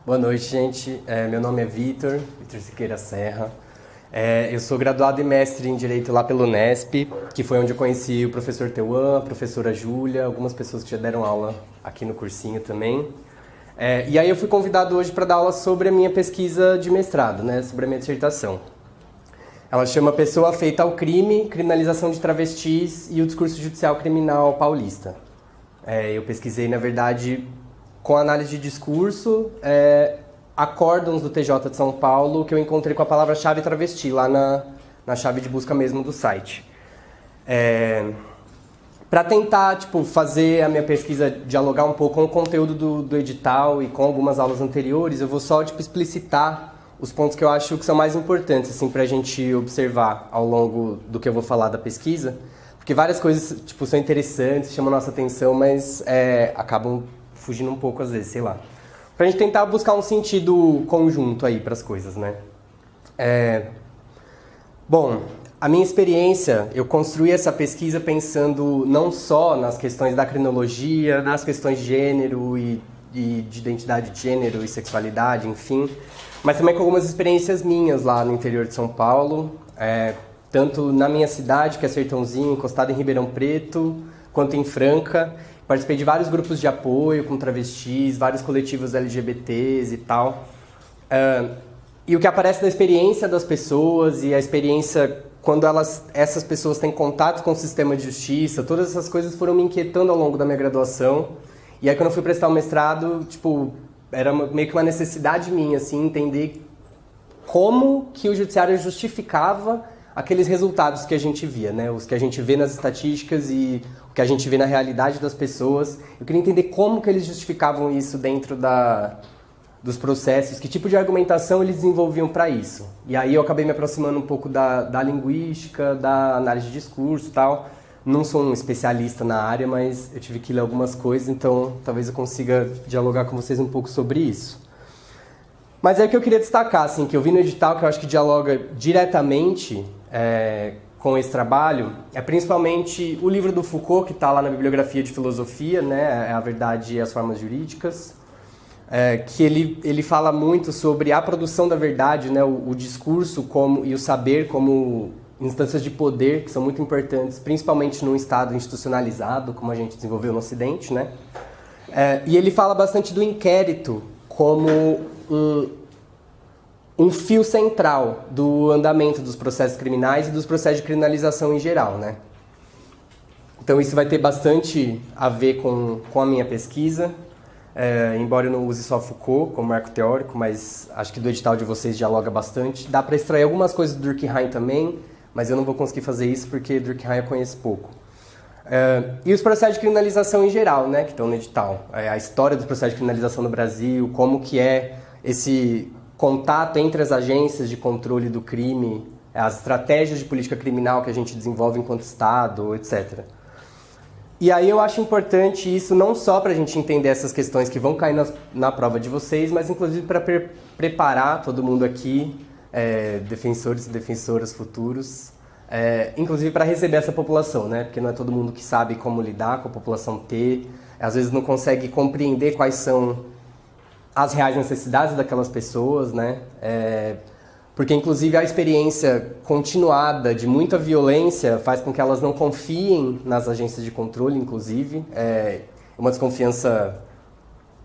Boa noite, gente. Meu nome é Vitor Siqueira Serra. Eu sou graduado e mestre em Direito lá pelo Unesp, que foi onde eu conheci o professor Teuan, a professora Júlia, algumas pessoas que já deram aula aqui no cursinho também. E aí eu fui convidado hoje para dar aula sobre a minha pesquisa de mestrado, né, sobre a minha dissertação. Ela chama Pessoa Afeita ao Crime, Criminalização de Travestis e o Discurso Judicial Criminal Paulista. Eu pesquisei, na verdade, com análise de discurso, acórdãos do TJ de São Paulo que eu encontrei com a palavra-chave travesti, lá na chave de busca mesmo do site. Para tentar fazer a minha pesquisa dialogar um pouco com o conteúdo do edital e com algumas aulas anteriores, eu vou só explicitar os pontos que eu acho que são mais importantes assim, para a gente observar ao longo do que eu vou falar da pesquisa, porque várias coisas são interessantes, chamam a nossa atenção, mas acabam fugindo um pouco às vezes, sei lá. Pra gente tentar buscar um sentido conjunto aí para as coisas, né? Bom, a minha experiência, eu construí essa pesquisa pensando não só nas questões da crinologia, nas questões de gênero e de identidade de gênero e sexualidade, enfim, mas também com algumas experiências minhas lá no interior de São Paulo, tanto na minha cidade, que é Sertãozinho, encostado em Ribeirão Preto, quanto em Franca. Participei de vários grupos de apoio com travestis, vários coletivos LGBTs e tal. E o que aparece da experiência das pessoas e a experiência quando essas pessoas têm contato com o sistema de justiça, todas essas coisas foram me inquietando ao longo da minha graduação. E aí quando eu fui prestar o mestrado, era meio que uma necessidade minha, assim, entender como que o judiciário justificava aqueles resultados que a gente via, né? Os que a gente vê nas estatísticas e o que a gente vê na realidade das pessoas. Eu queria entender como que eles justificavam isso dentro dos processos, que tipo de argumentação eles desenvolviam para isso. E aí eu acabei me aproximando um pouco da linguística, da análise de discurso e tal. Não sou um especialista na área, mas eu tive que ler algumas coisas, então talvez eu consiga dialogar com vocês um pouco sobre isso. Mas é o que eu queria destacar, assim, que eu vi no edital, que eu acho que dialoga diretamente com esse trabalho, é principalmente o livro do Foucault, que está lá na bibliografia de filosofia, né, A Verdade e as Formas Jurídicas, que ele fala muito sobre a produção da verdade, né, o discurso e o saber como instâncias de poder, que são muito importantes, principalmente num Estado institucionalizado, como a gente desenvolveu no Ocidente, né? E ele fala bastante do inquérito como um fio central do andamento dos processos criminais e dos processos de criminalização em geral, né? Então isso vai ter bastante a ver com a minha pesquisa, embora eu não use só Foucault como marco teórico, mas acho que do edital de vocês dialoga bastante. Dá para extrair algumas coisas do Durkheim também, mas eu não vou conseguir fazer isso porque Durkheim eu conheço pouco. E os processos de criminalização em geral, né, que estão no edital. A história dos processos de criminalização no Brasil, como que é esse contato entre as agências de controle do crime, as estratégias de política criminal que a gente desenvolve enquanto Estado, etc. E aí eu acho importante isso não só para a gente entender essas questões que vão cair na prova de vocês, mas inclusive para preparar todo mundo aqui, defensores e defensoras futuros, inclusive para receber essa população, né? Porque não é todo mundo que sabe como lidar com a população T, às vezes não consegue compreender quais são as reais necessidades daquelas pessoas, né? Porque inclusive a experiência continuada de muita violência faz com que elas não confiem nas agências de controle, inclusive, uma desconfiança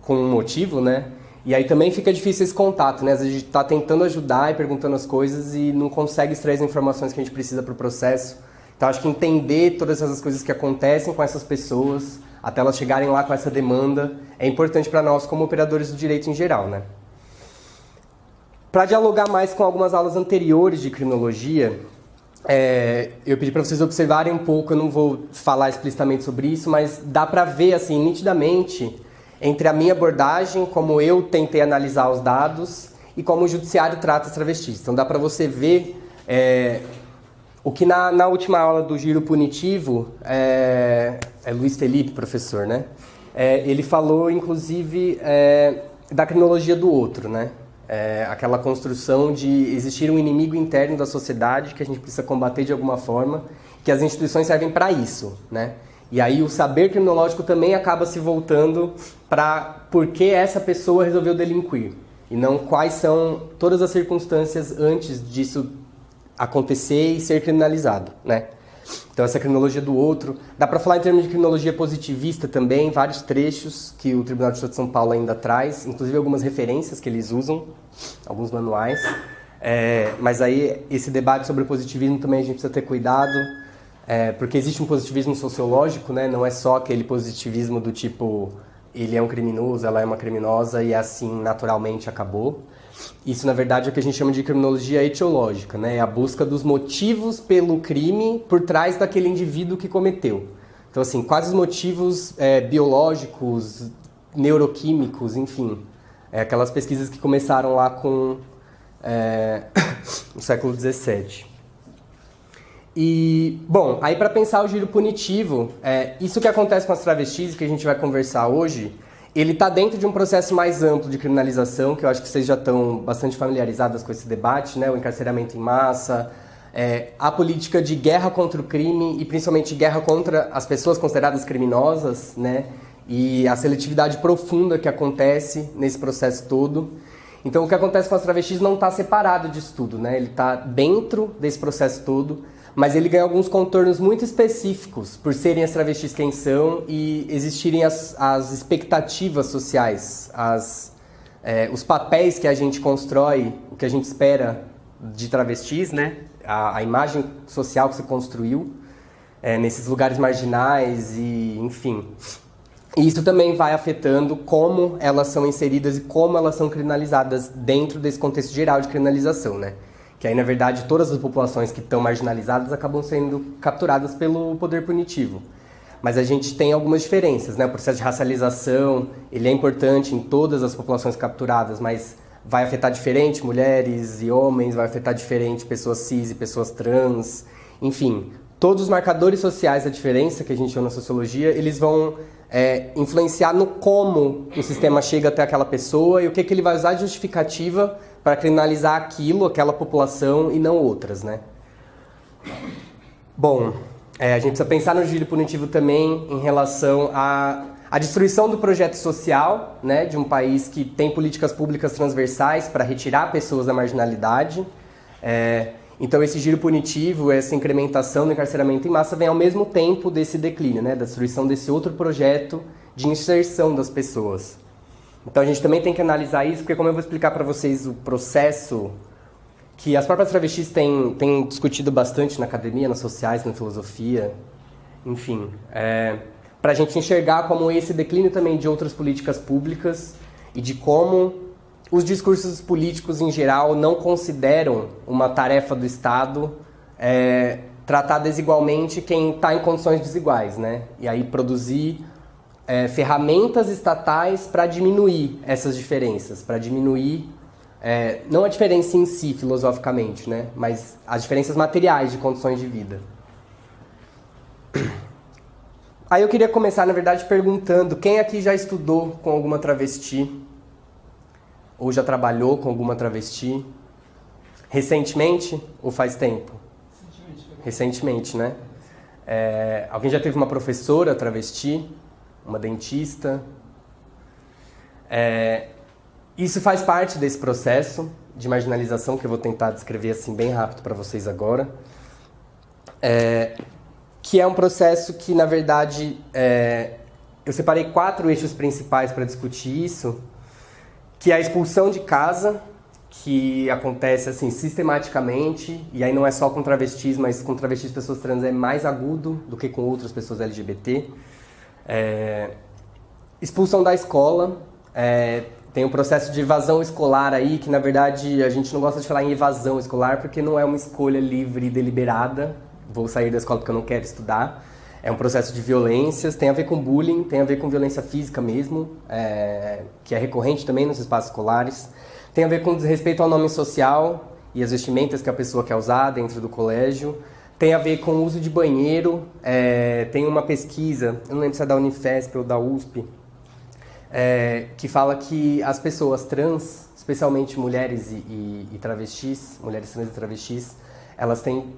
com um motivo, né? E aí também fica difícil esse contato, né? Às vezes a gente está tentando ajudar e perguntando as coisas e não consegue extrair as informações que a gente precisa para o processo. Então acho que entender todas essas coisas que acontecem com essas pessoas, até elas chegarem lá com essa demanda, é importante para nós como operadores do direito em geral, né? Para dialogar mais com algumas aulas anteriores de criminologia, eu pedi para vocês observarem um pouco, eu não vou falar explicitamente sobre isso, mas dá para ver assim, nitidamente entre a minha abordagem, como eu tentei analisar os dados e como o judiciário trata as travestis. Então dá para você ver o que na última aula do giro punitivo, Luiz Felipe, professor, né? Ele falou, inclusive, da criminologia do outro, né? Aquela construção de existir um inimigo interno da sociedade que a gente precisa combater de alguma forma, que as instituições servem para isso, né? E aí o saber criminológico também acaba se voltando para por que essa pessoa resolveu delinquir. e não quais são todas as circunstâncias antes disso acontecer e ser criminalizado, né? Então essa criminologia do outro, dá para falar em termos de criminologia positivista também, vários trechos que o Tribunal de Justiça de São Paulo ainda traz, inclusive algumas referências que eles usam, alguns manuais. Mas aí esse debate sobre o positivismo também a gente precisa ter cuidado, porque existe um positivismo sociológico, né? Não é só aquele positivismo do tipo, ele é um criminoso, ela é uma criminosa e assim naturalmente acabou. Isso, na verdade, é o que a gente chama de criminologia etiológica, né? É a busca dos motivos pelo crime por trás daquele indivíduo que cometeu. Então, assim, quais os motivos biológicos, neuroquímicos, enfim. Aquelas pesquisas que começaram lá com no século XVII. E, bom, aí para pensar o giro punitivo, isso que acontece com as travestis, que a gente vai conversar hoje, ele está dentro de um processo mais amplo de criminalização, que eu acho que vocês já estão bastante familiarizadas com esse debate, né? O encarceramento em massa, a política de guerra contra o crime e principalmente guerra contra as pessoas consideradas criminosas, né? E a seletividade profunda que acontece nesse processo todo. Então, o que acontece com as travestis não está separado disso tudo, né? Ele está dentro desse processo todo, mas ele ganha alguns contornos muito específicos por serem as travestis quem são e existirem as expectativas sociais, os papéis que a gente constrói, o que a gente espera de travestis, né? A imagem social que se construiu nesses lugares marginais e, enfim. E isso também vai afetando como elas são inseridas e como elas são criminalizadas dentro desse contexto geral de criminalização, né? Que aí, na verdade, todas as populações que estão marginalizadas acabam sendo capturadas pelo poder punitivo. Mas a gente tem algumas diferenças, né? O processo de racialização, ele é importante em todas as populações capturadas, mas vai afetar diferente mulheres e homens, vai afetar diferente pessoas cis e pessoas trans, enfim. Todos os marcadores sociais da diferença que a gente chama na sociologia, eles vão influenciar no como o sistema chega até aquela pessoa e o que ele vai usar de justificativa para criminalizar aquela população e não outras, né? Bom, a gente precisa pensar no giro punitivo também em relação à destruição do projeto social, né, de um país que tem políticas públicas transversais para retirar pessoas da marginalidade. Então esse giro punitivo, essa incrementação do encarceramento em massa vem ao mesmo tempo desse declínio, né, da destruição desse outro projeto de inserção das pessoas. Então a gente também tem que analisar isso, porque como eu vou explicar para vocês o processo que as próprias travestis têm discutido bastante na academia, nas sociais, na filosofia, enfim, para a gente enxergar como esse declínio também de outras políticas públicas e de como os discursos políticos em geral não consideram uma tarefa do Estado tratar desigualmente quem está em condições desiguais, né? E aí produzir ferramentas estatais para diminuir essas diferenças, para diminuir, não a diferença em si, filosoficamente, né? Mas as diferenças materiais de condições de vida. Aí eu queria começar, na verdade, perguntando quem aqui já estudou com alguma travesti? Ou já trabalhou com alguma travesti? Recentemente ou faz tempo? Recentemente, né? Alguém já teve uma professora travesti? Uma dentista? Isso faz parte desse processo de marginalização que eu vou tentar descrever assim bem rápido para vocês agora. Que é um processo que, na verdade, eu separei 4 eixos principais para discutir isso, que é a expulsão de casa, que acontece assim sistematicamente, e aí não é só com travestis, mas com travestis e pessoas trans é mais agudo do que com outras pessoas LGBT. Expulsão da escola, tem um processo de evasão escolar aí, que na verdade a gente não gosta de falar em evasão escolar, porque não é uma escolha livre e deliberada, vou sair da escola porque eu não quero estudar. É um processo de violências, tem a ver com bullying, tem a ver com violência física mesmo, que é recorrente também nos espaços escolares. Tem a ver com desrespeito ao nome social e as vestimentas que a pessoa quer usar dentro do colégio. Tem a ver com o uso de banheiro. Tem uma pesquisa, eu não lembro se é da Unifesp ou da USP, que fala que as pessoas trans, especialmente mulheres e travestis, mulheres trans e travestis, elas têm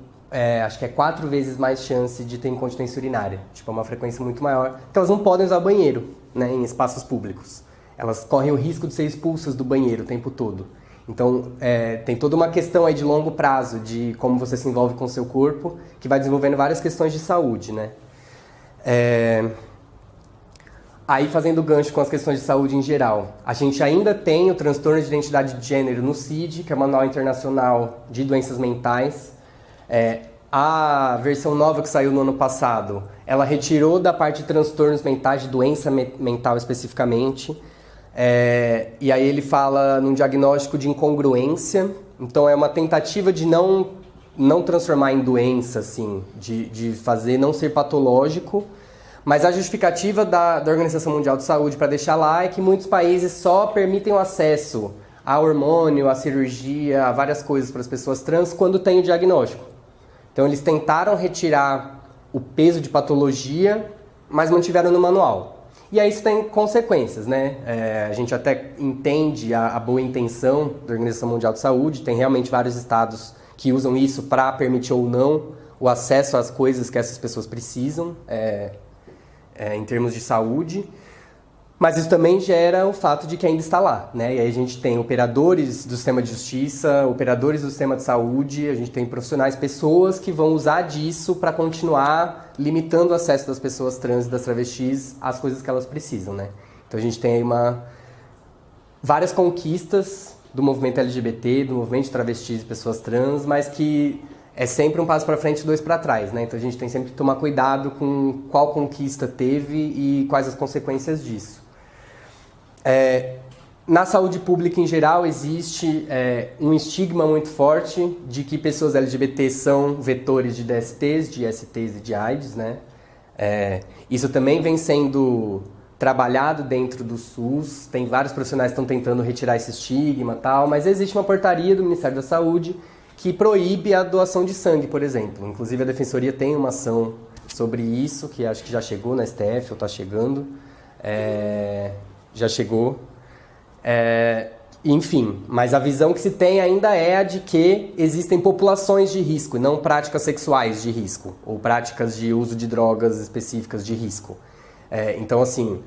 acho que é 4 vezes mais chance de ter incontinência urinária. Tipo, é uma frequência muito maior. Então elas não podem usar banheiro, né, em espaços públicos. elas correm o risco de ser expulsas do banheiro o tempo todo. Então, tem toda uma questão aí de longo prazo, de como você se envolve com o seu corpo, que vai desenvolvendo várias questões de saúde, né? Aí, fazendo gancho com as questões de saúde em geral, a gente ainda tem o transtorno de identidade de gênero no CID, que é o Manual Internacional de Doenças Mentais. A versão nova que saiu no ano passado, ela retirou da parte de transtornos mentais, de doença mental especificamente. E aí ele fala num diagnóstico de incongruência. Então é uma tentativa de não transformar em doença, assim, de fazer não ser patológico. Mas a justificativa da Organização Mundial de Saúde para deixar lá é que muitos países só permitem o acesso a hormônio, a cirurgia, a várias coisas para as pessoas trans quando tem o diagnóstico. Então eles tentaram retirar o peso de patologia, mas mantiveram no manual. E aí isso tem consequências, né? A gente até entende a boa intenção da Organização Mundial de Saúde, tem realmente vários estados que usam isso para permitir ou não o acesso às coisas que essas pessoas precisam em termos de saúde. Mas isso também gera o fato de que ainda está lá, né? E aí a gente tem operadores do sistema de justiça, operadores do sistema de saúde, a gente tem profissionais, pessoas que vão usar disso para continuar limitando o acesso das pessoas trans e das travestis às coisas que elas precisam, né? Então a gente tem aí várias conquistas do movimento LGBT, do movimento de travestis e pessoas trans, mas que é sempre um passo para frente e dois para trás, né? Então a gente tem sempre que tomar cuidado com qual conquista teve e quais as consequências disso. Na saúde pública em geral existe um estigma muito forte de que pessoas LGBT são vetores de DSTs, de ISTs e de AIDS, né? Isso também vem sendo trabalhado dentro do SUS, tem vários profissionais que estão tentando retirar esse estigma e tal, mas existe uma portaria do Ministério da Saúde que proíbe a doação de sangue, por exemplo. Inclusive a Defensoria tem uma ação sobre isso, que acho que já chegou na STF, ou está chegando. Já chegou. Enfim, mas a visão que se tem ainda é a de que existem populações de risco, e não práticas sexuais de risco, ou práticas de uso de drogas específicas de risco. Então, assim,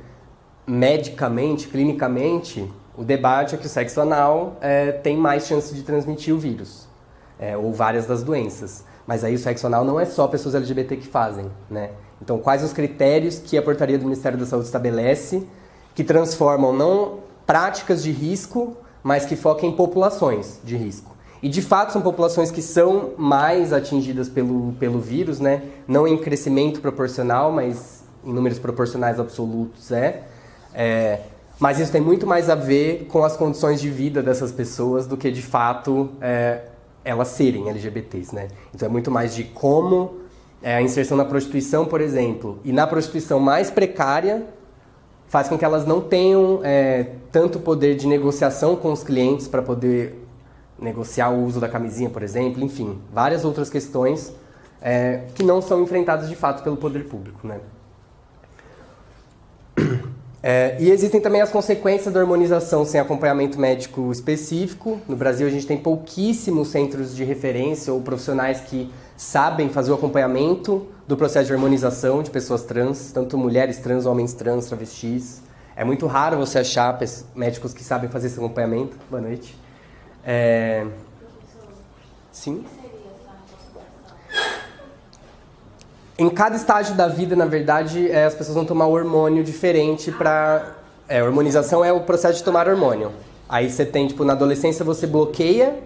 medicamente, clinicamente, o debate é que o sexo anal tem mais chance de transmitir o vírus, ou várias das doenças. Mas aí o sexo anal não é só pessoas LGBT que fazem, né? Então, quais os critérios que a portaria do Ministério da Saúde estabelece que transformam não práticas de risco, mas que focam em populações de risco. E, de fato, são populações que são mais atingidas pelo vírus, né? Não em crescimento proporcional, mas em números proporcionais absolutos, mas isso tem muito mais a ver com as condições de vida dessas pessoas do que, de fato, elas serem LGBTs, né? Então, é muito mais de como a inserção na prostituição, por exemplo, e na prostituição mais precária, faz com que elas não tenham tanto poder de negociação com os clientes para poder negociar o uso da camisinha, por exemplo, enfim, várias outras questões que não são enfrentadas de fato pelo poder público, né? E existem também as consequências da hormonização sem acompanhamento médico específico. No Brasil a gente tem pouquíssimos centros de referência ou profissionais que sabem fazer o acompanhamento do processo de hormonização de pessoas trans, tanto mulheres trans, homens trans, travestis. É muito raro você achar médicos que sabem fazer esse acompanhamento. Boa noite. Sim? Em cada estágio da vida, na verdade, as pessoas vão tomar um hormônio diferente para... hormonização é o processo de tomar hormônio. Aí você tem, na adolescência você bloqueia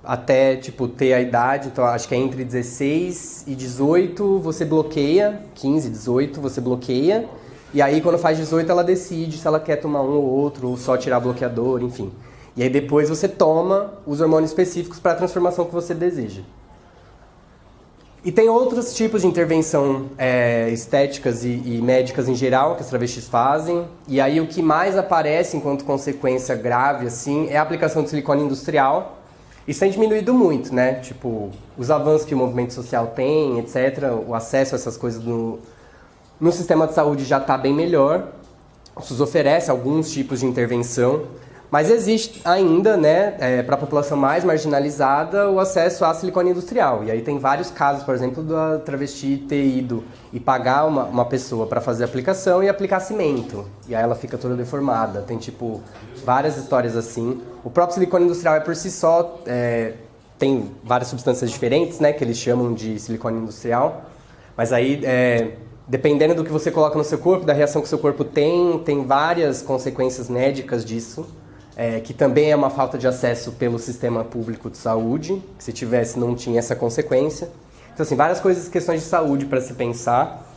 até, ter a idade, então acho que é entre 16 e 18 você bloqueia, 15, 18 você bloqueia, e aí quando faz 18 ela decide se ela quer tomar um ou outro, ou só tirar bloqueador, enfim. E aí depois você toma os hormônios específicos para a transformação que você deseja. E tem outros tipos de intervenção estéticas e médicas em geral que as travestis fazem. E aí o que mais aparece enquanto consequência grave assim, é a aplicação de silicone industrial. Isso tem diminuído muito, né? Os avanços que o movimento social tem, etc. O acesso a essas coisas no sistema de saúde já está bem melhor. O SUS oferece alguns tipos de intervenção, Mas existe ainda, né, para a população mais marginalizada, o acesso à silicone industrial. E aí tem vários casos, por exemplo, da travesti ter ido e pagar uma pessoa para fazer a aplicação e aplicar cimento. E aí ela fica toda deformada. Tem, tipo, várias histórias assim. O próprio silicone industrial por si só tem várias substâncias diferentes, né, que eles chamam de silicone industrial. Mas aí, dependendo do que você coloca no seu corpo, da reação que o seu corpo tem várias consequências médicas disso. Que também é uma falta de acesso pelo sistema público de saúde, que se tivesse não tinha essa consequência. Então, assim, várias coisas, questões de saúde para se pensar.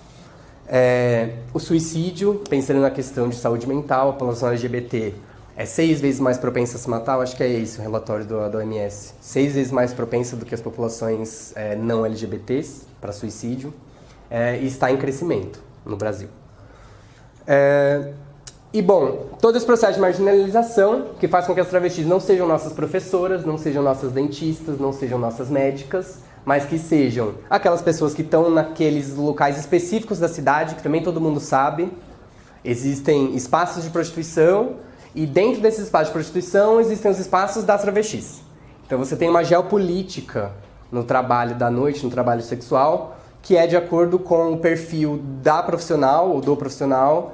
O suicídio, pensando na questão de saúde mental, a população LGBT é 6 vezes mais propensa a se matar, eu acho que é esse o relatório da OMS. 6 vezes mais propensa do que as populações não LGBTs para suicídio, e está em crescimento no Brasil. E, bom, todo esse processo de marginalização, que faz com que as travestis não sejam nossas professoras, não sejam nossas dentistas, não sejam nossas médicas, mas que sejam aquelas pessoas que estão naqueles locais específicos da cidade, que também todo mundo sabe. Existem espaços de prostituição, e dentro desses espaços de prostituição existem os espaços das travestis. Então você tem uma geopolítica no trabalho da noite, no trabalho sexual, que é de acordo com o perfil da profissional ou do profissional,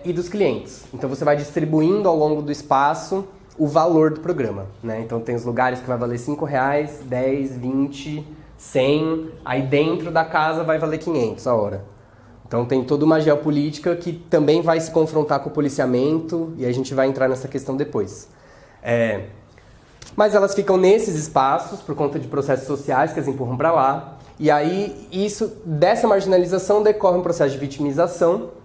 e dos clientes. Então você vai distribuindo ao longo do espaço o valor do programa, né? Então tem os lugares que vai valer R$5, 10, 20, 100, aí dentro da casa vai valer 500 a hora. Então tem toda uma geopolítica que também vai se confrontar com o policiamento, e a gente vai entrar nessa questão depois. Mas elas ficam nesses espaços por conta de processos sociais que as empurram para lá, e aí dessa marginalização decorre um processo de vitimização,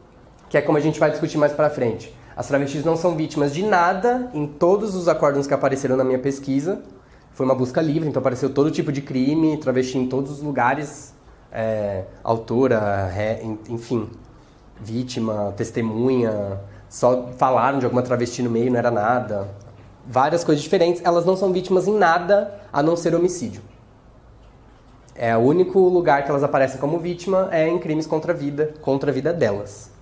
que é como a gente vai discutir mais pra frente. As travestis não são vítimas de nada em todos os acórdãos que apareceram na minha pesquisa. Foi uma busca livre, então apareceu todo tipo de crime, travesti em todos os lugares, autora, enfim, vítima, testemunha, só falaram de alguma travesti no meio, não era nada. Várias coisas diferentes, elas não são vítimas em nada a não ser homicídio. O único lugar que elas aparecem como vítima é em crimes contra a vida delas.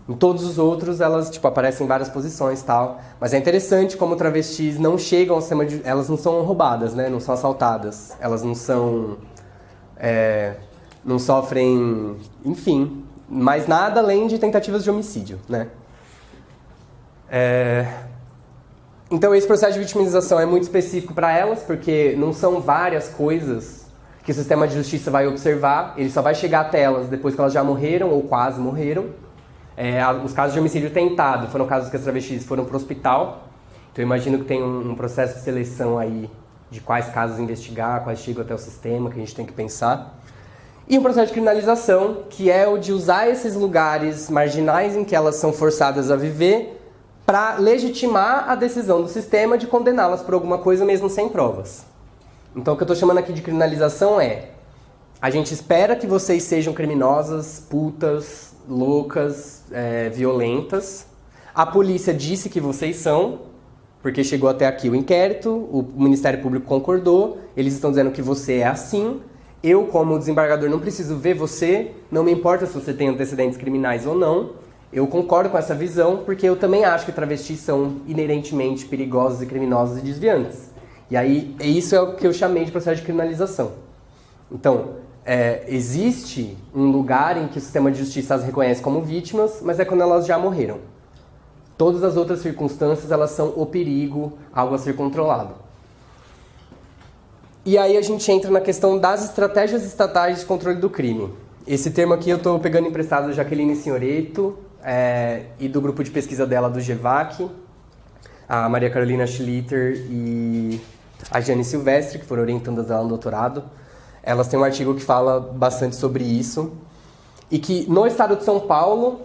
Em todos os outros, elas aparecem em várias posições e tal. Mas é interessante como travestis não chegam ao sistema de... Elas não são roubadas, né? Não são assaltadas. Elas não são... não sofrem... Enfim, mais nada além de tentativas de homicídio, né? Então esse processo de vitimização é muito específico para elas, porque não são várias coisas que o sistema de justiça vai observar. Ele só vai chegar até elas depois que elas já morreram ou quase morreram. Os casos de homicídio tentado foram casos que as travestis foram para o hospital. Então eu imagino que tem um processo de seleção aí de quais casos investigar, quais chegam até o sistema, que a gente tem que pensar. E um processo de criminalização, que é o de usar esses lugares marginais em que elas são forçadas a viver para legitimar a decisão do sistema de condená-las por alguma coisa mesmo sem provas. Então o que eu estou chamando aqui de criminalização a gente espera que vocês sejam criminosas, putas, loucas, violentas. A polícia disse que vocês são, porque chegou até aqui o inquérito, o Ministério Público concordou, eles estão dizendo que você é assim. Eu, como desembargador, não preciso ver você, não me importa se você tem antecedentes criminais ou não. Eu concordo com essa visão, porque eu também acho que travestis são inerentemente perigosos e criminosos e desviantes. E aí, isso é o que eu chamei de processo de criminalização. Então, existe um lugar em que o sistema de justiça as reconhece como vítimas, mas é quando elas já morreram. Todas as outras circunstâncias, elas são o perigo, algo a ser controlado. E aí a gente entra na questão das estratégias estatais de controle do crime. Esse termo aqui eu estou pegando emprestado da Jaqueline Signoretto e do grupo de pesquisa dela do GEVAC, a Maria Carolina Schlitter e a Jane Silvestre, que foram orientandas dela no doutorado. Elas têm um artigo que fala bastante sobre isso. E que no estado de São Paulo,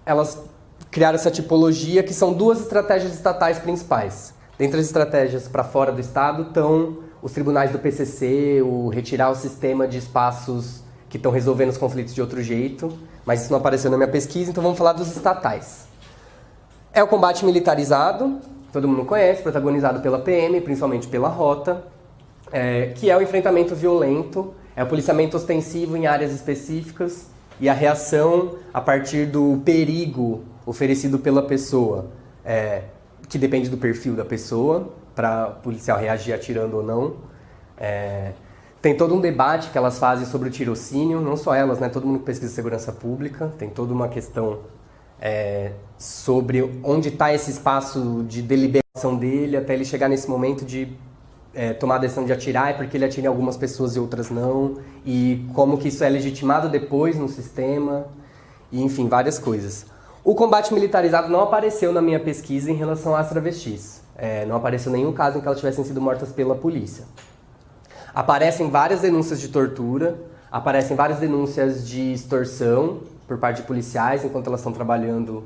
elas criaram essa tipologia, que são 2 estratégias estatais principais. Dentre as estratégias para fora do estado estão os tribunais do PCC, o retirar o sistema de espaços que estão resolvendo os conflitos de outro jeito. Mas isso não apareceu na minha pesquisa, então vamos falar dos estatais. É o combate militarizado, todo mundo conhece, protagonizado pela PM, principalmente pela Rota. Que é o enfrentamento violento, é o policiamento ostensivo em áreas específicas e a reação a partir do perigo oferecido pela pessoa. que depende do perfil da pessoa, para o policial reagir atirando ou não. Tem todo um debate que elas fazem sobre o tirocínio, não só elas, né? Todo mundo que pesquisa segurança pública, tem toda uma questão sobre onde está esse espaço de deliberação dele até ele chegar nesse momento de tomar a decisão de atirar, porque ele atira em algumas pessoas e outras não, e como que isso é legitimado depois no sistema, e enfim, várias coisas. O combate militarizado não apareceu na minha pesquisa em relação às travestis. Não apareceu nenhum caso em que elas tivessem sido mortas pela polícia. Aparecem várias denúncias de tortura, aparecem várias denúncias de extorsão por parte de policiais enquanto elas estão trabalhando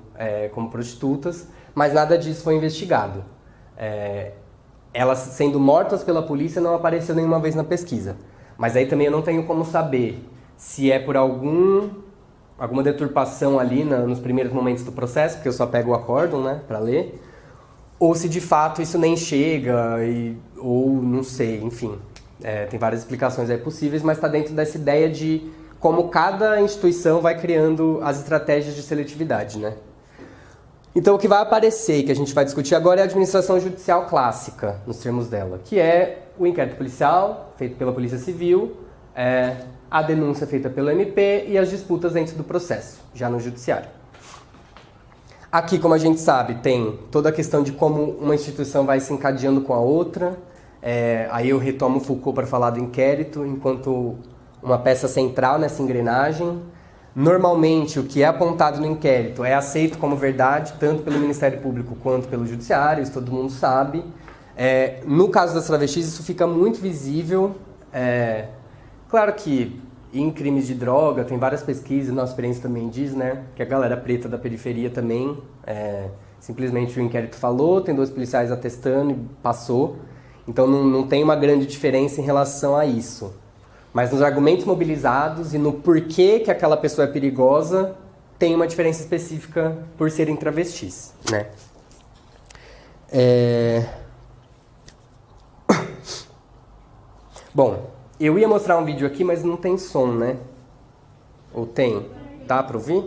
como prostitutas, mas nada disso foi investigado. Elas sendo mortas pela polícia não apareceu nenhuma vez na pesquisa. Mas aí também eu não tenho como saber se é por alguma deturpação ali nos primeiros momentos do processo, porque eu só pego o acórdão, né, para ler, ou se de fato isso nem chega, ou não sei, enfim. Tem várias explicações aí possíveis, mas está dentro dessa ideia de como cada instituição vai criando as estratégias de seletividade, né? Então, o que vai aparecer e que a gente vai discutir agora é a administração judicial clássica, nos termos dela, que é o inquérito policial, feito pela Polícia Civil, a denúncia feita pelo MP e as disputas dentro do processo, já no judiciário. Aqui, como a gente sabe, tem toda a questão de como uma instituição vai se encadeando com a outra. Aí eu retomo Foucault para falar do inquérito, enquanto uma peça central nessa engrenagem. Normalmente, o que é apontado no inquérito é aceito como verdade, tanto pelo Ministério Público quanto pelo Judiciário, isso todo mundo sabe. No caso das travestis, isso fica muito visível. Claro que em crimes de droga, tem várias pesquisas, nossa experiência também diz, né, que a galera preta da periferia também, simplesmente o inquérito falou, tem 2 policiais atestando e passou. Então não tem uma grande diferença em relação a isso. Mas nos argumentos mobilizados e no porquê que aquela pessoa é perigosa, tem uma diferença específica por serem travestis, né? Bom, eu ia mostrar um vídeo aqui, mas não tem som, né? Ou tem? Dá para ouvir?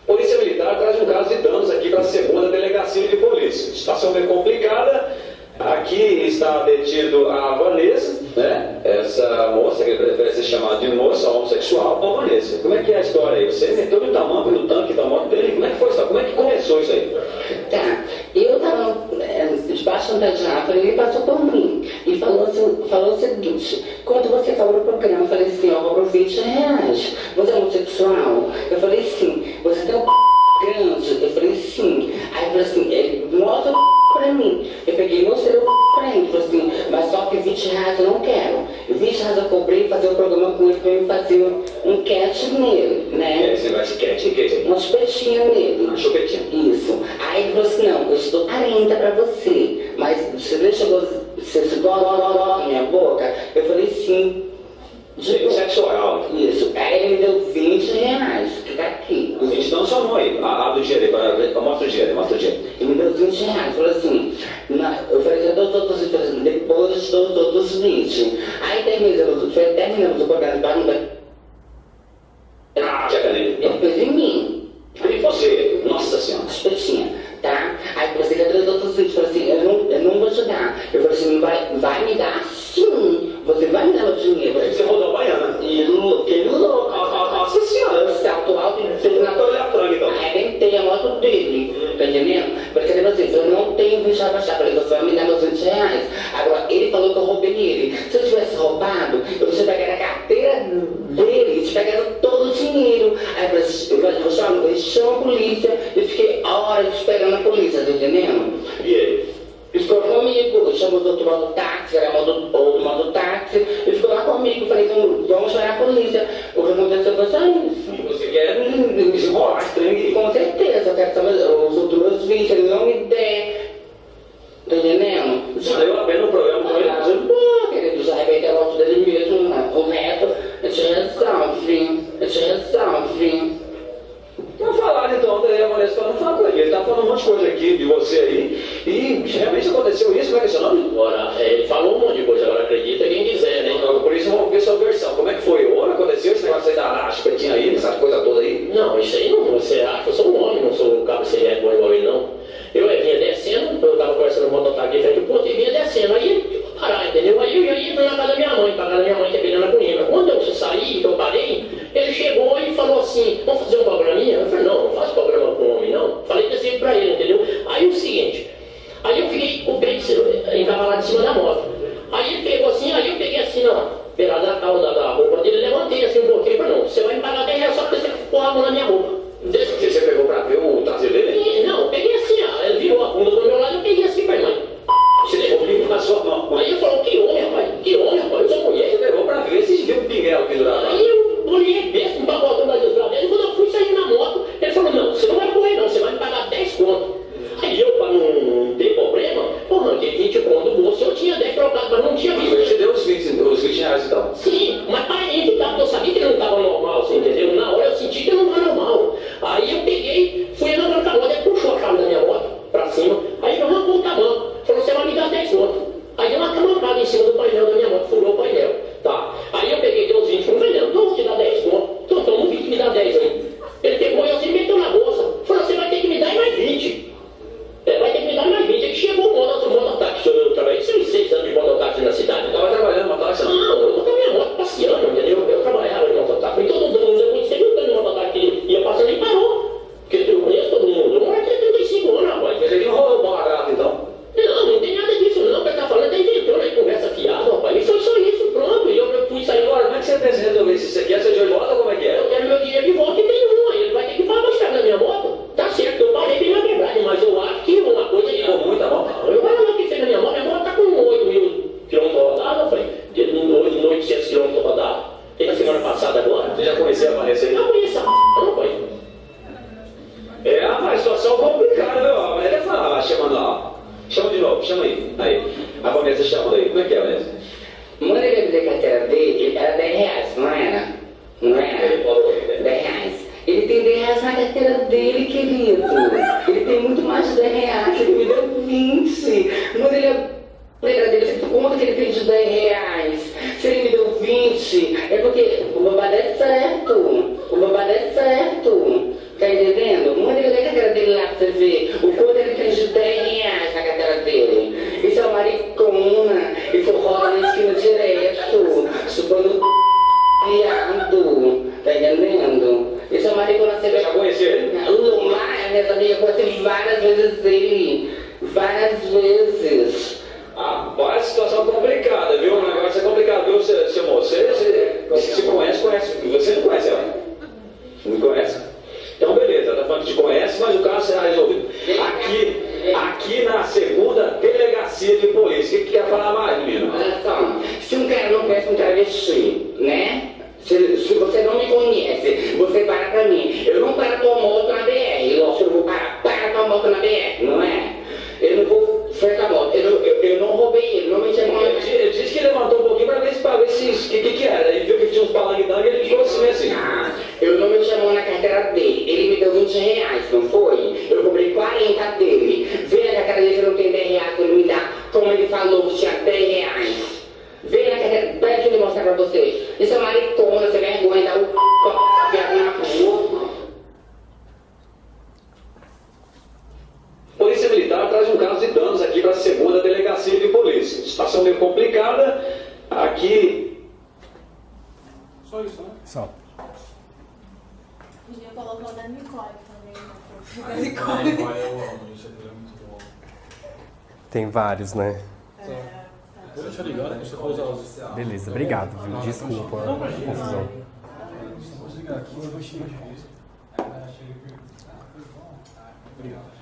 Polícia Militar traz um caso de danos aqui para a 2ª Delegacia de Polícia. Situação bem complicada. Aqui está detido a Vanessa, né? Essa moça que prefere ser chamada de moça homossexual. Ô Vanessa, como é que é a história aí? Você meteu no tamanco no tanque da moto dele? Como é que foi isso? Como é que começou isso aí? Tá, eu tava debaixo da diabo, ele passou por mim e falou o seguinte: quando você falou no programa, eu falei assim, eu cobro R$20. Você é homossexual? Eu falei sim. Você tem um grande? Eu falei sim. Aí ele falou assim, ele mostra o pra mim. Eu peguei e mostrei o pra ele, falei assim, mas só que R$20 eu não quero. R$20 eu cobrei e fazer um programa com ele pra eu fazer um catch nele, né? Você vai se catch? O que é isso? Uma chupetinha nele. Uma chupetinha? Isso. Aí ele falou assim, não, eu estou 40 pra você, mas você chegou, você na minha boca? Eu falei sim. Sexo oral. Isso. Aí ele me deu R$20, que tá aqui. O 20 não só não aí. Abre o dinheiro aí, mostra o dinheiro, Ele me deu R$20, falou assim, eu falei, eu dou todos os 20, depois eu dou todos os 20. Aí terminamos o programa, ele fez em mim. E você? Nossa Senhora. Espetinha, tá? Aí você já deu todos os 20, falou assim, eu não vou te dar. Eu falei assim, vai me dar sim. Você vai me dar o dinheiro. Você rodou a baiana. E ele louco. Nossa Senhora. Eu salto alto e fez na franga, então. arrebentei a moto dele. Tá entendendo? Porque ele falou assim, eu não tenho R$20 pra achar. Falei, você vai me dar meus R$20. Agora, ele falou que eu roubei ele. Se eu tivesse roubado, eu tinha pegado a carteira dele, tinha pegado todo o dinheiro. Aí eu falei, eu chamo a polícia e fiquei horas esperando a polícia, tá entendendo? E aí? Ficou comigo, eu chamo o outro mototáxi, era outro mototáxi, e ficou lá comigo, falei, então vamos chamar a polícia. O que aconteceu foi só isso. E você quer desenrolar estranho? Com certeza, eu quero saber os outros 20, ele não me der. Tá entendendo? Já deu a pena no programa com ele? Não, querido, já arrebentei a moto dele mesmo, o resto, eu te resolve. Então falaram então, André, a Vanessa falando, fala com ele. Ele tá falando um monte de coisa aqui de você aí. E realmente aconteceu isso, como é que é seu nome? Agora, ele falou um monte de coisa, agora acredita quem quiser, né? Então, por isso vamos ver sua versão. Como é que foi? Ou aconteceu esse negócio aí da chupetinha aí, essa coisa toda aí? Não, isso aí não, você acha que eu sou um homem, não sou um cabo sem igual complicado, viu? A Vanessa fala, chamando lá. Chama de novo, chama aí. Aí. A Vanessa chamando aí. Como é que é, Vanessa? Manda ele abrir a carteira dele, era 10 reais, não era? Não era? Ele falou, 10 reais. Ele tem 10 reais na carteira dele, querido. Ele tem muito mais de 10 reais, ele me deu 20. Manda ele abrir a carteira dele, quanto que ele tem de 10 reais? Se ele me deu 20, é porque o babado é certo. O babado é certo. Tá entendendo? Manda ele abrir a carteira dele lá pra você ver o quanto ele tem de 10 reais na carteira dele. Isso é uma maricona. E for roda na esquina direto, chupando viado. Tá entendendo? Isso é uma maricona. Você já conheceu ele? Lá, minha amiga, eu conheci várias vezes ele. Várias vezes. Rapaz, situação complicada, viu? O negócio é complicado, viu, seu moço? Você se conhece. Você não conhece ela? Não me conhece? Então, beleza, ela tá falando que te conhece, mas o caso será resolvido aqui na segunda delegacia de polícia. O que quer falar mais, menino? Olha só, se um cara não conhece um travesti, né? Se você não me conhece, você para pra mim. Eu não paro tua moto na BR, lógico, eu vou parar tua moto na BR, não é? Eu não vou frear a moto, eu não roubei ele, não meti a mão. Ele disse que levantou um pouquinho pra ver se o que era. Ele viu que tinha uns palanguitangos e ele ficou assim. Eu não meti a mão na carteira dele, ele me deu 20 reais, não foi? Eu cobrei 40 dele. Vê na carteira dele que eu não tenho 10 reais pra ele me dar, como ele falou que tinha 10 reais. Vê na carteira, pede que ele mostrar pra vocês. Isso é maricona, você vergonha, dá o viado na rua. Polícia Militar traz um caso de danos aqui para a segunda delegacia de polícia. Situação meio complicada. Aqui. Só isso, né? Só. Podia colocar o da Nicole também. A Nicole eu amo, isso aqui é muito bom. Tem vários, né? Deixa eu ligar, né? Você for usar os... Beleza, obrigado, viu? Desculpa a confusão. Vou ligar aqui, eu vou chegar de vez. Obrigado.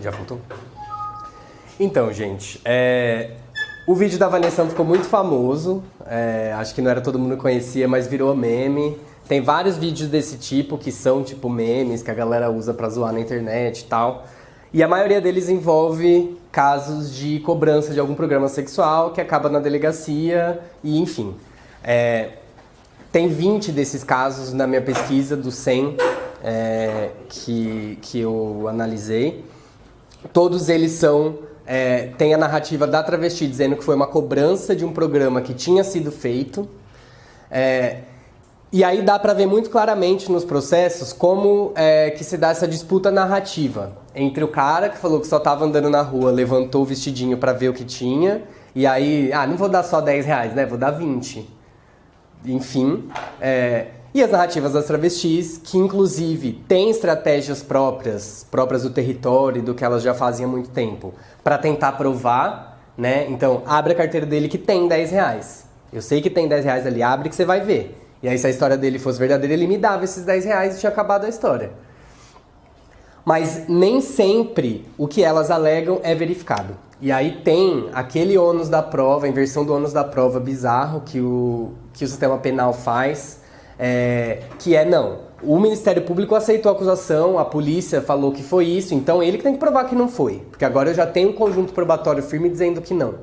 Já voltou? Então, gente, o vídeo da Vanessa ficou muito famoso. Acho que não era todo mundo que conhecia, mas virou meme. Tem vários vídeos desse tipo que são tipo memes que a galera usa pra zoar na internet e tal. E a maioria deles envolve casos de cobrança de algum programa sexual que acaba na delegacia e enfim. Tem 20 desses casos na minha pesquisa dos 100 que eu analisei. Todos eles têm a narrativa da travesti dizendo que foi uma cobrança de um programa que tinha sido feito. E aí dá pra ver muito claramente nos processos como que se dá essa disputa narrativa entre o cara que falou que só tava andando na rua, levantou o vestidinho pra ver o que tinha, e aí, não vou dar só 10 reais, né? Vou dar 20. Enfim, e as narrativas das travestis, que inclusive têm estratégias próprias do território, do que elas já fazem há muito tempo, pra tentar provar, né? Então, abre a carteira dele que tem 10 reais. Eu sei que tem 10 reais ali, abre que você vai ver. E aí, se a história dele fosse verdadeira, ele me dava esses 10 reais e tinha acabado a história. Mas nem sempre o que elas alegam é verificado. E aí tem aquele ônus da prova, a inversão do ônus da prova bizarro que o sistema penal faz, que não. O Ministério Público aceitou a acusação, a polícia falou que foi isso, então ele que tem que provar que não foi. Porque agora eu já tenho um conjunto probatório firme dizendo que não.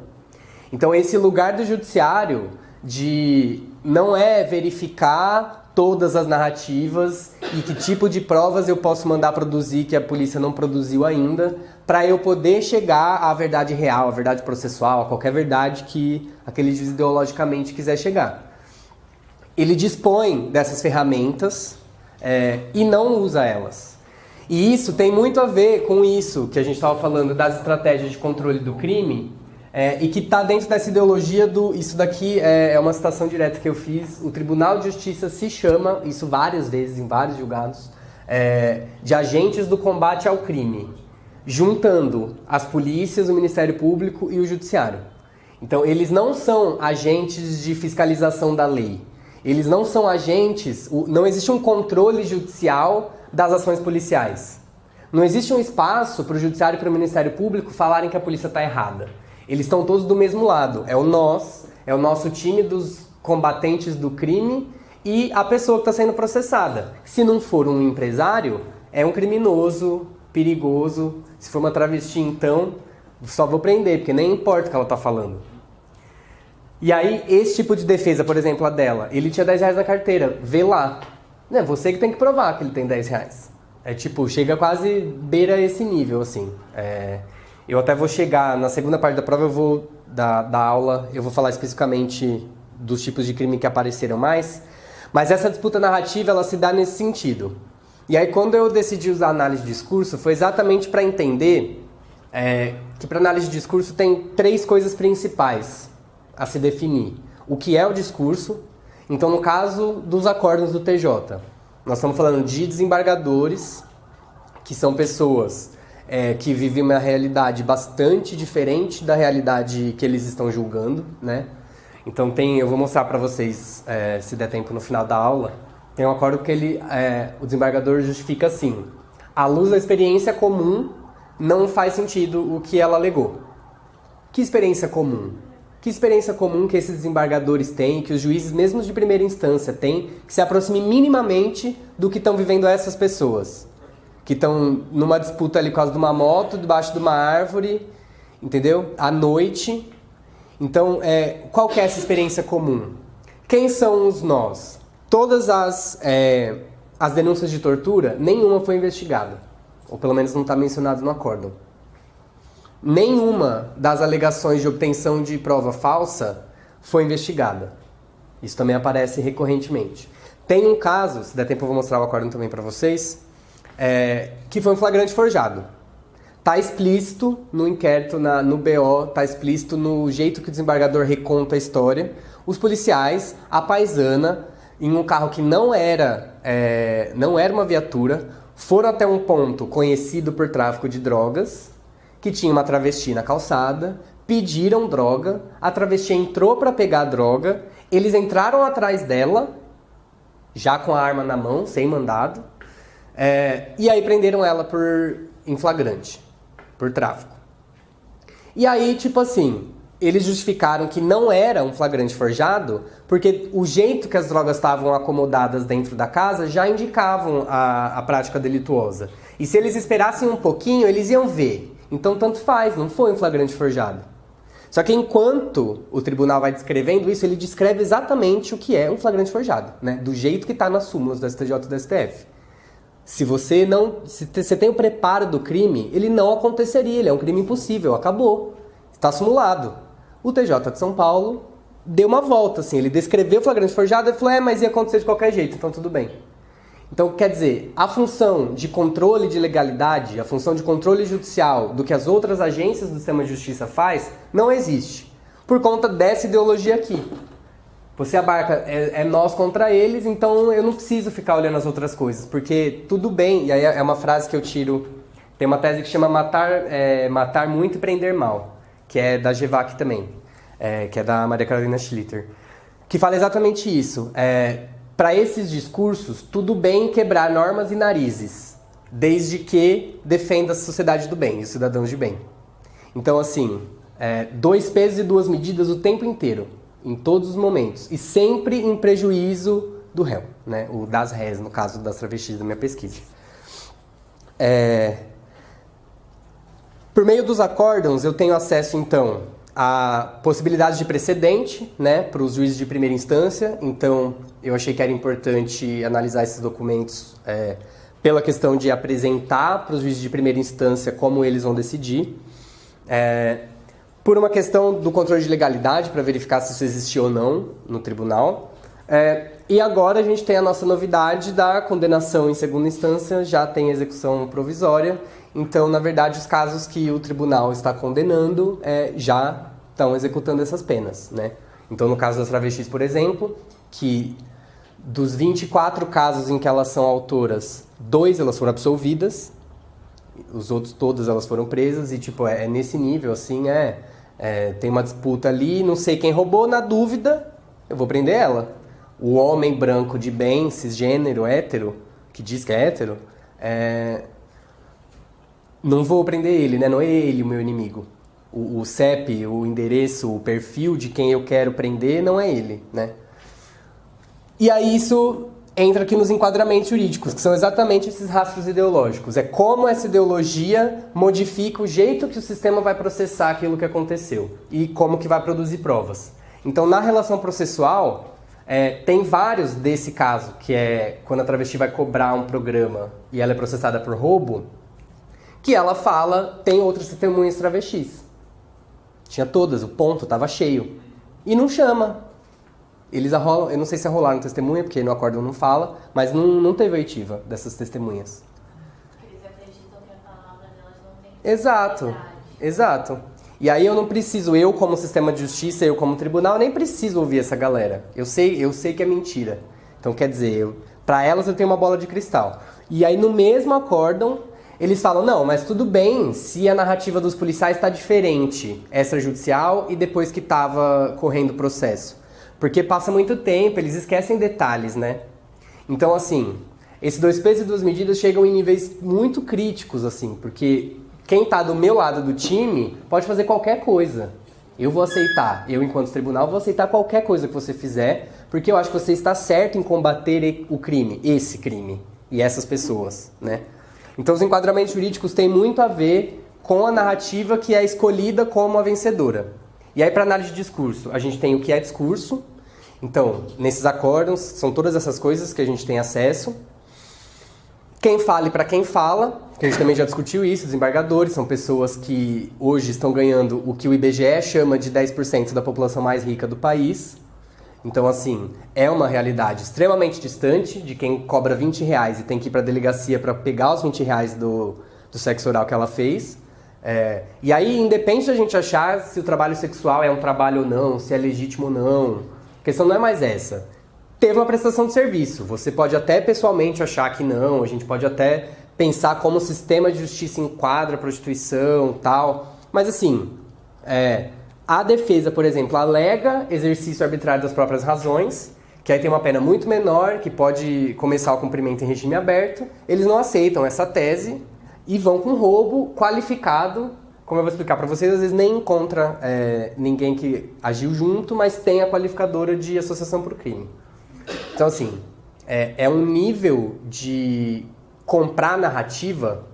Então esse lugar do judiciário de não é verificar todas as narrativas e que tipo de provas eu posso mandar produzir que a polícia não produziu ainda, para eu poder chegar à verdade real, à verdade processual, a qualquer verdade que aquele juiz ideologicamente quiser chegar. Ele dispõe dessas ferramentas e não usa elas. E isso tem muito a ver com isso que a gente estava falando das estratégias de controle do crime, e que está dentro dessa ideologia do... Isso daqui é uma citação direta que eu fiz. O Tribunal de Justiça se chama, isso várias vezes, em vários julgados, de agentes do combate ao crime, juntando as polícias, o Ministério Público e o Judiciário. Então, eles não são agentes de fiscalização da lei. Eles não são agentes... Não existe um controle judicial das ações policiais. Não existe um espaço para o Judiciário e para o Ministério Público falarem que a polícia está errada. Eles estão todos do mesmo lado. É o nosso time dos combatentes do crime e a pessoa que está sendo processada. Se não for um empresário, é um criminoso, perigoso. Se for uma travesti, então, só vou prender, porque nem importa o que ela está falando. E aí, esse tipo de defesa, por exemplo, a dela, ele tinha 10 reais na carteira, vê lá. Não é você que tem que provar que ele tem 10 reais. É tipo, chega quase beira esse nível, assim. Eu até vou chegar, na segunda parte da prova, eu vou da aula, eu vou falar especificamente dos tipos de crime que apareceram mais. Mas essa disputa narrativa, ela se dá nesse sentido. E aí, quando eu decidi usar análise de discurso, foi exatamente para entender que para análise de discurso tem 3 coisas principais a se definir. O que é o discurso? Então, no caso dos acórdãos do TJ, nós estamos falando de desembargadores, que são pessoas que vivem uma realidade bastante diferente da realidade que eles estão julgando, né? Então eu vou mostrar para vocês, se der tempo no final da aula, tem um acordo que o desembargador justifica assim: à luz da experiência comum, não faz sentido o que ela alegou. Que experiência comum? Que experiência comum que esses desembargadores têm, que os juízes, mesmo de primeira instância, têm, que se aproxime minimamente do que estão vivendo essas pessoas? Que estão numa disputa ali por causa de uma moto, debaixo de uma árvore, entendeu? À noite. Então, qual que é essa experiência comum? Quem são os nós? Todas as denúncias de tortura, nenhuma foi investigada. Ou pelo menos não está mencionado no acórdão. Nenhuma das alegações de obtenção de prova falsa foi investigada. Isso também aparece recorrentemente. Tem um caso, se der tempo eu vou mostrar o acórdão também para vocês, que foi um flagrante forjado. Está explícito no inquérito, no BO, está explícito no jeito que o desembargador reconta a história. Os policiais, a paisana, em um carro que não era uma viatura, foram até um ponto conhecido por tráfico de drogas, que tinha uma travesti na calçada, pediram droga, a travesti entrou para pegar a droga, eles entraram atrás dela, já com a arma na mão, sem mandado, e aí prenderam ela em flagrante, por tráfico. E aí, tipo assim, eles justificaram que não era um flagrante forjado, porque o jeito que as drogas estavam acomodadas dentro da casa já indicavam a prática delituosa. E se eles esperassem um pouquinho, eles iam ver. Então, tanto faz, não foi um flagrante forjado. Só que enquanto o tribunal vai descrevendo isso, ele descreve exatamente o que é um flagrante forjado, né? Do jeito que está nas súmulas do STJ e do STF. Se você tem o preparo do crime, ele não aconteceria, ele é um crime impossível, acabou. Está simulado. O TJ de São Paulo deu uma volta, assim, ele descreveu o flagrante forjado e falou, mas ia acontecer de qualquer jeito, então tudo bem. Então, quer dizer, a função de controle de legalidade, a função de controle judicial do que as outras agências do sistema de justiça faz, não existe. Por conta dessa ideologia aqui. Você abarca, nós contra eles, então eu não preciso ficar olhando as outras coisas, porque tudo bem, e aí é uma frase que eu tiro, tem uma tese que chama matar muito e prender mal, que é da GEVAC também, que é da Maria Carolina Schlitter, que fala exatamente isso. Para esses discursos, tudo bem quebrar normas e narizes, desde que defenda a sociedade do bem, os cidadãos de bem. Então, assim, 2 pesos e 2 medidas o tempo inteiro, em todos os momentos, e sempre em prejuízo do réu, né? O das rés, no caso das travestis da minha pesquisa. Por meio dos acórdãos, eu tenho acesso, então, a possibilidade de precedente, né, para os juízes de primeira instância. Então, eu achei que era importante analisar esses documentos pela questão de apresentar para os juízes de primeira instância como eles vão decidir. Por uma questão do controle de legalidade, para verificar se isso existia ou não no tribunal. E agora a gente tem a nossa novidade da condenação em segunda instância, já tem execução provisória. Então, na verdade, os casos que o tribunal está condenando já estão executando essas penas, né? Então, no caso das travestis, por exemplo, que dos 24 casos em que elas são autoras, 2 elas foram absolvidas, os outros todas elas foram presas, e tipo, nesse nível, assim, tem uma disputa ali, não sei quem roubou, na dúvida, eu vou prender ela. O homem branco de bem, cisgênero, hétero, que diz que é hétero, não vou prender ele, né? Não é ele o meu inimigo. O CEP, o endereço, o perfil de quem eu quero prender não é ele, né? E aí isso entra aqui nos enquadramentos jurídicos, que são exatamente esses rastros ideológicos. É como essa ideologia modifica o jeito que o sistema vai processar aquilo que aconteceu e como que vai produzir provas. Então, na relação processual, tem vários desse caso, que é quando a travesti vai cobrar um programa e ela é processada por roubo, que ela fala, tem outras testemunhas travestis. Tinha todas, o ponto estava cheio. E não chama. Eles arrolam, eu não sei se arrolaram testemunha, porque no acórdão não fala, mas não teve oitiva dessas testemunhas. Eles acreditam que a palavra delas não tem Exato, exato. E aí eu não preciso, eu como sistema de justiça, eu como tribunal, nem preciso ouvir essa galera. Eu sei que é mentira. Então quer dizer, para elas eu tenho uma bola de cristal. E aí no mesmo acórdão, eles falam, não, mas tudo bem se a narrativa dos policiais está diferente, extrajudicial e depois que estava correndo o processo. Porque passa muito tempo, eles esquecem detalhes, né? Então, assim, esses 2 pesos e 2 medidas chegam em níveis muito críticos, assim, porque quem tá do meu lado do time pode fazer qualquer coisa. Eu vou aceitar, eu enquanto tribunal vou aceitar qualquer coisa que você fizer, porque eu acho que você está certo em combater o crime, esse crime, e essas pessoas, né? Então, os enquadramentos jurídicos têm muito a ver com a narrativa que é escolhida como a vencedora. E aí, para análise de discurso, a gente tem o que é discurso. Então, nesses acórdãos, são todas essas coisas que a gente tem acesso. Quem fala e para quem fala, que a gente também já discutiu isso, desembargadores, são pessoas que hoje estão ganhando o que o IBGE chama de 10% da população mais rica do país. Então, assim, é uma realidade extremamente distante de quem cobra R$20 e tem que ir para a delegacia para pegar os R$20 do sexo oral que ela fez. E aí, independe de a gente achar se o trabalho sexual é um trabalho ou não, se é legítimo ou não, a questão não é mais essa. Teve uma prestação de serviço, você pode até pessoalmente achar que não, a gente pode até pensar como o sistema de justiça enquadra a prostituição e tal, mas assim, a defesa, por exemplo, alega exercício arbitrário das próprias razões, que aí tem uma pena muito menor, que pode começar o cumprimento em regime aberto, eles não aceitam essa tese, e vão com roubo qualificado, como eu vou explicar para vocês, às vezes nem encontra ninguém que agiu junto, mas tem a qualificadora de associação por crime. Então, assim, é um nível de comprar narrativa,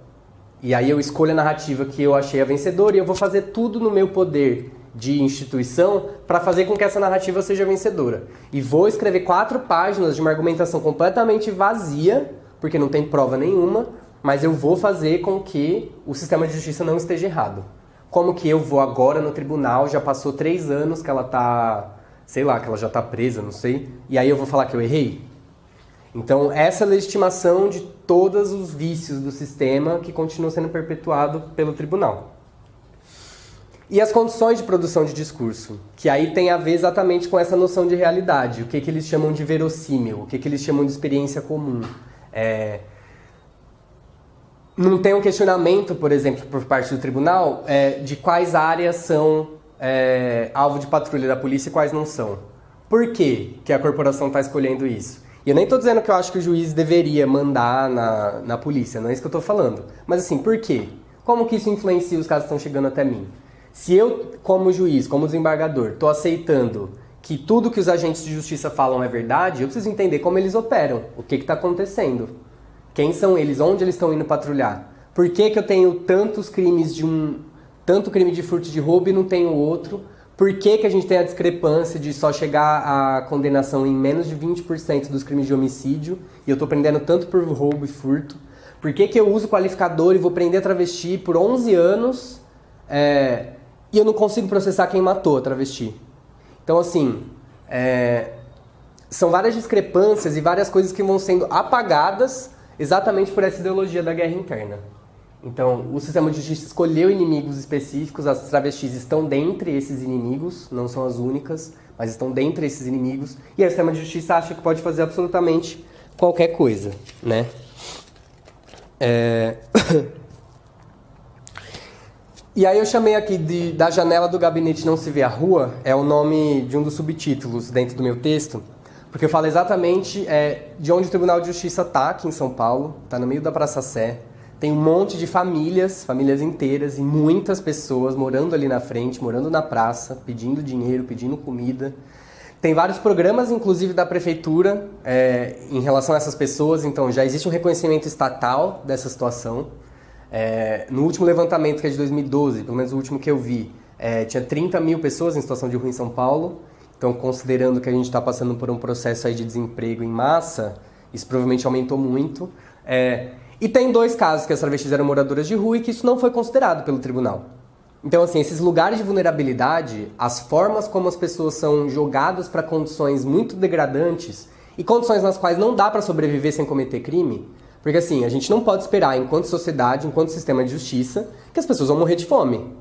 e aí eu escolho a narrativa que eu achei a vencedora, e eu vou fazer tudo no meu poder de instituição para fazer com que essa narrativa seja vencedora. E vou escrever 4 páginas de uma argumentação completamente vazia, porque não tem prova nenhuma, mas eu vou fazer com que o sistema de justiça não esteja errado. Como que eu vou agora no tribunal, já passou 3 anos que ela tá, sei lá, que ela já tá presa, não sei, e aí eu vou falar que eu errei? Então, essa é a legitimação de todos os vícios do sistema que continua sendo perpetuado pelo tribunal. E as condições de produção de discurso, que aí tem a ver exatamente com essa noção de realidade, o que eles chamam de verossímil, o que eles chamam de experiência comum. Não tem um questionamento, por exemplo, por parte do tribunal, de quais áreas são alvo de patrulha da polícia e quais não são. Por que a corporação está escolhendo isso? E eu nem estou dizendo que eu acho que o juiz deveria mandar na polícia, não é isso que eu estou falando. Mas assim, por quê? Como que isso influencia os casos que estão chegando até mim? Se eu, como juiz, como desembargador, estou aceitando que tudo que os agentes de justiça falam é verdade, eu preciso entender como eles operam, o que está acontecendo. Quem são eles? Onde eles estão indo patrulhar? Por que eu tenho tantos crimes tanto crime de furto e de roubo e não tenho outro? Por que a gente tem a discrepância de só chegar à condenação em menos de 20% dos crimes de homicídio e eu estou prendendo tanto por roubo e furto? Por que eu uso qualificador e vou prender travesti por 11 anos e eu não consigo processar quem matou a travesti? Então, assim, são várias discrepâncias e várias coisas que vão sendo apagadas exatamente por essa ideologia da guerra interna. Então, o sistema de justiça escolheu inimigos específicos, as travestis estão dentre esses inimigos, não são as únicas, mas estão dentre esses inimigos, e o sistema de justiça acha que pode fazer absolutamente qualquer coisa, né? E aí eu chamei aqui da janela do gabinete não se vê a rua, é o nome de um dos subtítulos dentro do meu texto, porque eu falo exatamente de onde o Tribunal de Justiça está aqui em São Paulo, está no meio da Praça Sé. Tem um monte de famílias inteiras e muitas pessoas morando ali na frente, morando na praça, pedindo dinheiro, pedindo comida. Tem vários programas, inclusive da prefeitura, em relação a essas pessoas. Então, já existe um reconhecimento estatal dessa situação. No último levantamento, que é de 2012, pelo menos o último que eu vi, tinha 30 mil pessoas em situação de rua em São Paulo. Então, considerando que a gente está passando por um processo aí de desemprego em massa, isso provavelmente aumentou muito. E tem 2 casos que as travestis eram moradoras de rua e que isso não foi considerado pelo tribunal. Então, assim, esses lugares de vulnerabilidade, as formas como as pessoas são jogadas para condições muito degradantes e condições nas quais não dá para sobreviver sem cometer crime, porque, assim, a gente não pode esperar, enquanto sociedade, enquanto sistema de justiça, que as pessoas vão morrer de fome.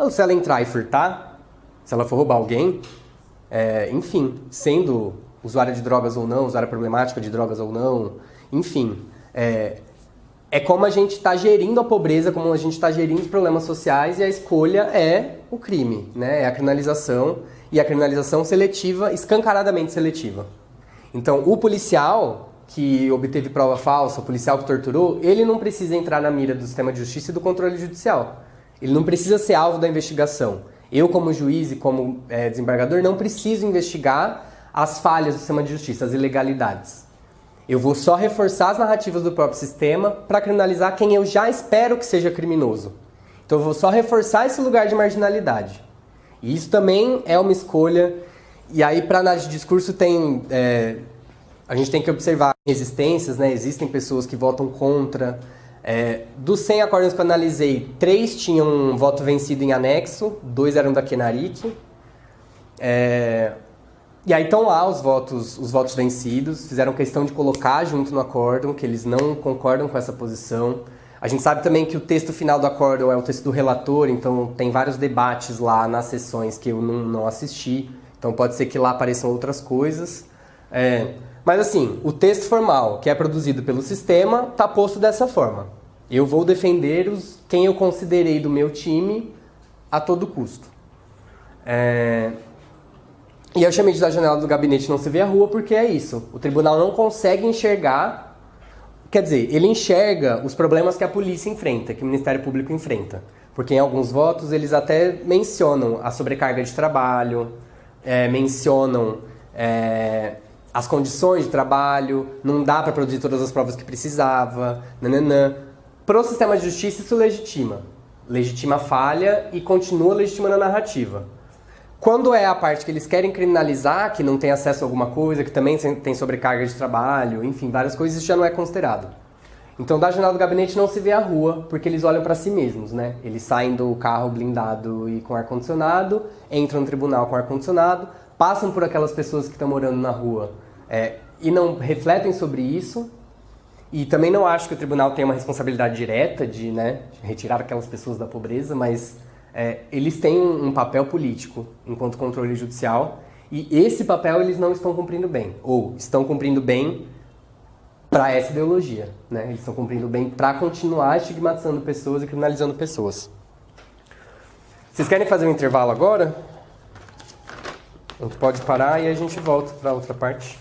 Se ela entrar e furtar, se ela for roubar alguém, enfim, sendo usuária de drogas ou não, usuária problemática de drogas ou não, enfim, é como a gente está gerindo a pobreza, como a gente está gerindo os problemas sociais, e a escolha é o crime, né? É a criminalização, e a criminalização seletiva, escancaradamente seletiva. Então, o policial que obteve prova falsa, o policial que torturou, ele não precisa entrar na mira do sistema de justiça e do controle judicial. Ele não precisa ser alvo da investigação. Eu, como juiz e como desembargador, não preciso investigar as falhas do sistema de justiça, as ilegalidades. Eu vou só reforçar as narrativas do próprio sistema para criminalizar quem eu já espero que seja criminoso. Então eu vou só reforçar esse lugar de marginalidade. E isso também é uma escolha. E aí, para análise de discurso, a gente tem que observar resistências, né? Existem pessoas que votam contra. Dos 100 acordos que eu analisei, 3 tinham um voto vencido em anexo, 2 eram da Kenaric. E aí estão lá os votos vencidos, fizeram questão de colocar junto no acórdão, que eles não concordam com essa posição. A gente sabe também que o texto final do acórdão é o texto do relator, então tem vários debates lá nas sessões que eu não assisti, então pode ser que lá apareçam outras coisas. Mas assim, o texto formal, que é produzido pelo sistema, está posto dessa forma. Eu vou defender quem eu considerei do meu time a todo custo. E eu chamei de da janela do gabinete não se vê a rua porque é isso. O tribunal não consegue enxergar, quer dizer, ele enxerga os problemas que a polícia enfrenta, que o Ministério Público enfrenta. Porque em alguns votos eles até mencionam a sobrecarga de trabalho, mencionam as condições de trabalho, não dá para produzir todas as provas que precisava, Para o sistema de justiça isso legitima a falha e continua legitimando a narrativa. Quando é a parte que eles querem criminalizar, que não tem acesso a alguma coisa, que também tem sobrecarga de trabalho, enfim, várias coisas, isso já não é considerado. Então, da janela do gabinete não se vê a rua, porque eles olham para si mesmos, né? Eles saem do carro blindado e com ar-condicionado, entram no tribunal com ar-condicionado, passam por aquelas pessoas que estão morando na rua e não refletem sobre isso. E também não acho que o tribunal tenha uma responsabilidade direta de retirar aquelas pessoas da pobreza, mas eles têm um papel político enquanto controle judicial, e esse papel eles não estão cumprindo bem, ou estão cumprindo bem para essa ideologia, né? Eles estão cumprindo bem para continuar estigmatizando pessoas e criminalizando pessoas. Vocês querem fazer um intervalo agora? A gente pode parar e a gente volta para outra parte.